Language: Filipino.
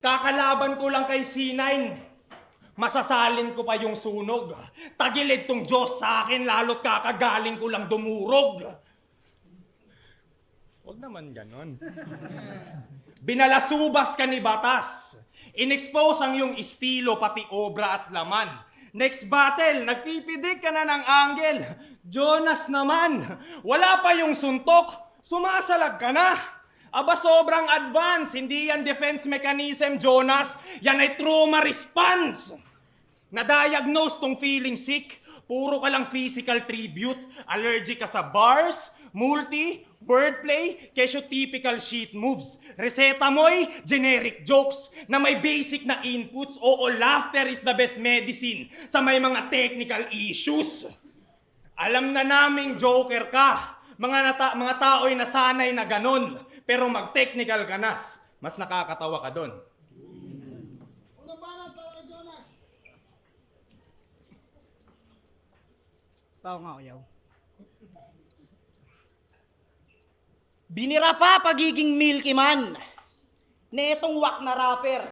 Kakalaban ko lang kay C9. Masasalin ko pa yung sunog. Tagilid tong Diyos sa akin, lalo't kakagaling ko lang dumurog. Huwag naman ganon. Binalasubas ka ni Batas. Inexpose ang iyong estilo, pati obra at laman. Next battle, nagpipidik ka na ng angle. Jonas naman, wala pa yung suntok, sumasalag ka na. Aba, sobrang advance, hindi yan defense mechanism, Jonas. Yan ay trauma response. Na-diagnose tong feeling sick, puro ka lang physical tribute, allergic ka sa bars, multi, wordplay, kesyo typical sheet moves. Reseta mo'y generic jokes na may basic na inputs. Oo, laughter is the best medicine sa may mga technical issues. Alam na naming joker ka. Mga tao'y nasanay na ganon. Pero mag-technical ka nas, mas nakakatawa ka doon. Unang banat para kay Jonas. Pao nga, uyaw. Binira pa pagiging milky man. Netong wak na rapper.